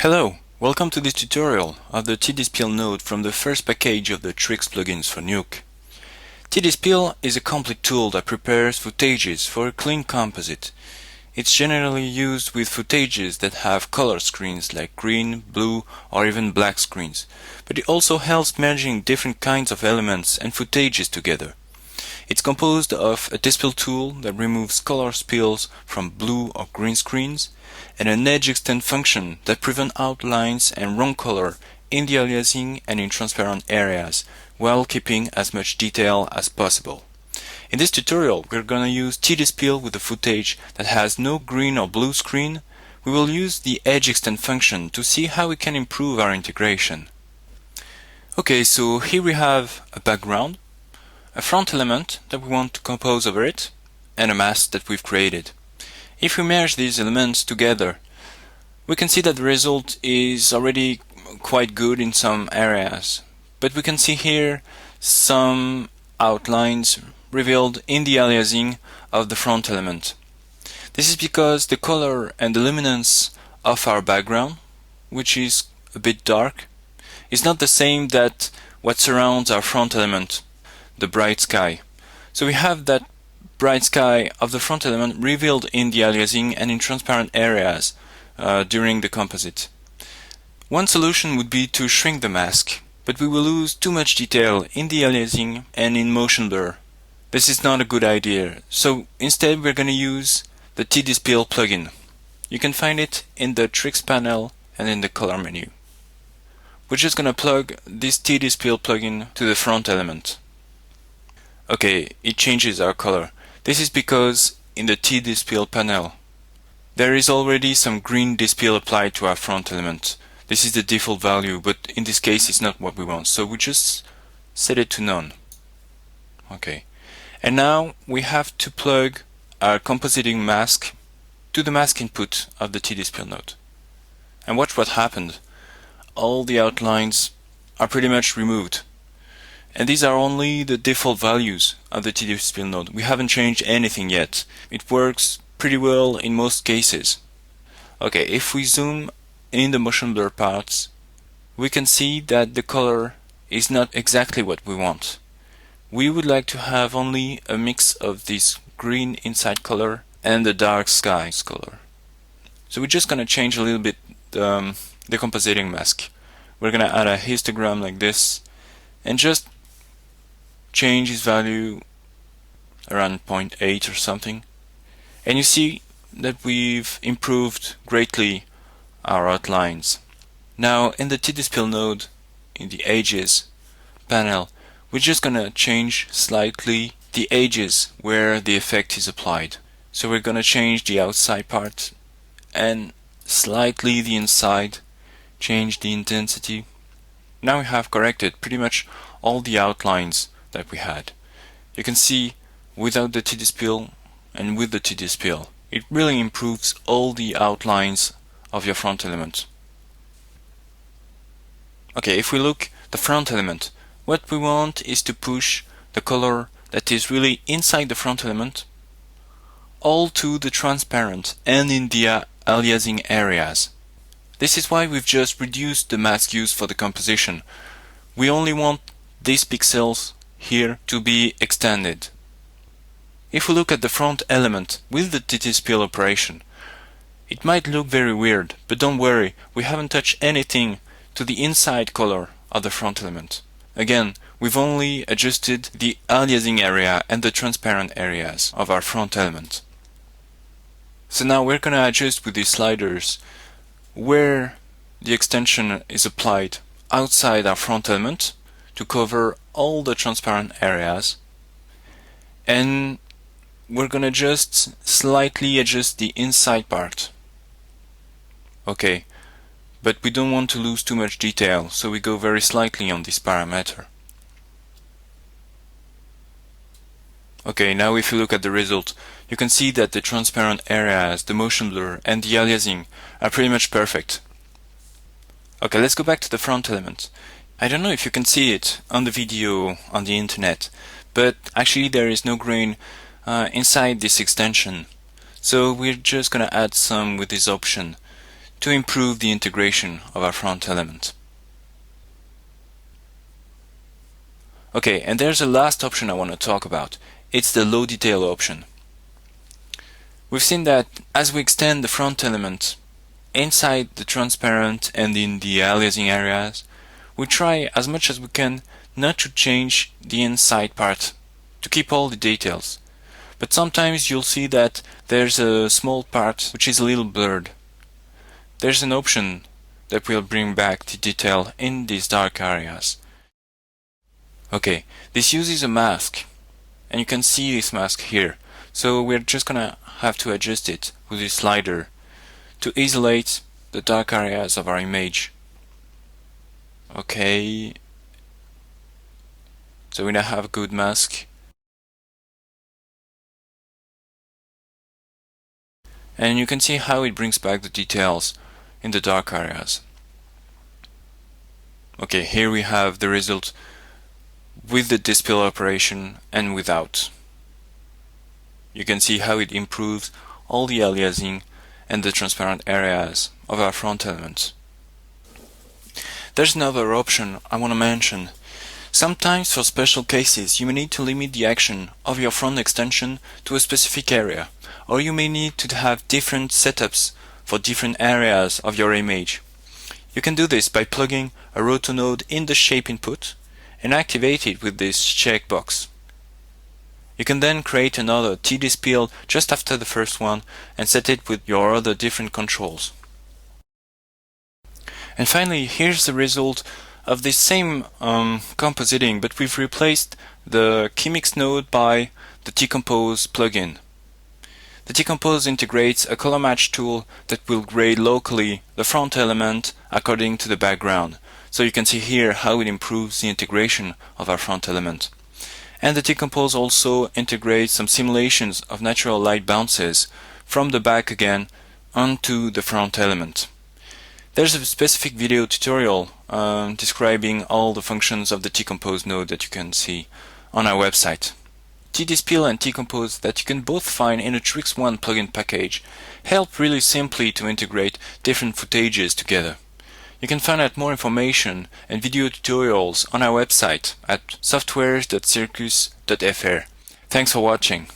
Hello, welcome to this tutorial of the TDSpil node from the first package of the Tricks plugins for Nuke. TDSpil is a complete tool that prepares footages for a clean composite. It's generally used with footages that have color screens like green, blue, or even black screens, but it also helps merging different kinds of elements and footages together. It's composed of a dispil tool that removes color spills from blue or green screens, and an FrontExtend function that prevents outlines and wrong color in the aliasing and in transparent areas, while keeping as much detail as possible. In this tutorial, we're going to use TDSpil with a footage that has no green or blue screen. We will use the FrontExtend function to see how we can improve our integration. Okay, so here we have a background, a front element that we want to compose over it, and a mask that we've created. If we merge these elements together, we can see that the result is already quite good in some areas, but we can see here some outlines revealed in the aliasing of the front element. This is because the color and the luminance of our background, which is a bit dark, is not the same that what surrounds our front element, the bright sky. So we have that bright sky of the front element revealed in the aliasing and in transparent areas during the composite. One solution would be to shrink the mask, but we will lose too much detail in the aliasing and in motion blur. This is not a good idea, so instead we're going to use the TDSpil plugin. You can find it in the Tricks panel and in the color menu. We're just going to plug this TDSpil plugin to the front element. Okay, it changes our color. This is because in the TDSpil panel there is already some green dispil applied to our front element. This is the default value, but in this case it's not what we want, so we just set it to none. Okay, and now we have to plug our compositing mask to the mask input of the TDSpil node. And watch what happened. All the outlines are pretty much removed. And these are only the default values of the TDSpil node. We haven't changed anything yet. It works pretty well in most cases. Okay, if we zoom in the motion blur parts, we can see that the color is not exactly what we want. We would like to have only a mix of this green inside color and the dark skies color. So we're just going to change a little bit the compositing mask. We're going to add a histogram like this and just change its value around 0.8 or something, and you see that we've improved greatly our outlines. Now in the TDSpil node, in the edges panel, we're just gonna change slightly the edges where the effect is applied. So we're gonna change the outside part and slightly the inside, change the intensity. Now we have corrected pretty much all the outlines that we had. You can see without the TDSpil and with the TDSpil, it really improves all the outlines of your front element. Okay, if we look the front element, what we want is to push the color that is really inside the front element all to the transparent and in the aliasing areas. This is why we've just reduced the mask used for the composition. We only want these pixels here to be extended. If we look at the front element with the TDSpil operation, it might look very weird, but don't worry, we haven't touched anything to the inside color of the front element. Again, we've only adjusted the aliasing area and the transparent areas of our front element. So now we're going to adjust with these sliders where the extension is applied outside our front element to cover all the transparent areas, and we're gonna just slightly adjust the inside part. Okay, but we don't want to lose too much detail, so we go very slightly on this parameter. Okay, now if you look at the result, you can see that the transparent areas, the motion blur and the aliasing are pretty much perfect. Okay, let's go back to the front element. I don't know if you can see it on the video on the internet, but actually there is no grain inside this extension. So we're just gonna add some with this option to improve the integration of our front element. Okay, and there's a last option I want to talk about. It's the low detail option. We've seen that as we extend the front element inside the transparent and in the aliasing areas, we try as much as we can not to change the inside part, to keep all the details. But sometimes you'll see that there's a small part which is a little blurred. There's an option that will bring back the detail in these dark areas. Okay, this uses a mask, and you can see this mask here. So we're just gonna have to adjust it with this slider to isolate the dark areas of our image. Okay, so we now have a good mask. And you can see how it brings back the details in the dark areas. Okay, here we have the result with the dispel operation and without. You can see how it improves all the aliasing and the transparent areas of our front element. There's another option I want to mention. Sometimes for special cases you may need to limit the action of your front extension to a specific area, or you may need to have different setups for different areas of your image. You can do this by plugging a roto node in the shape input and activate it with this checkbox. You can then create another T-Dispel just after the first one and set it with your other different controls. And finally, here's the result of this same compositing, but we've replaced the Chemix node by the T-Compose plugin. The T-Compose integrates a color match tool that will grade locally the front element according to the background. So you can see here how it improves the integration of our front element. And the T-Compose also integrates some simulations of natural light bounces from the back again onto the front element. There's a specific video tutorial describing all the functions of the T-Compose node that you can see on our website. T-Dispel and T-Compose, that you can both find in a Trix 1 plugin package, help really simply to integrate different footages together. You can find out more information and video tutorials on our website at softwares.circus.fr. Thanks for watching.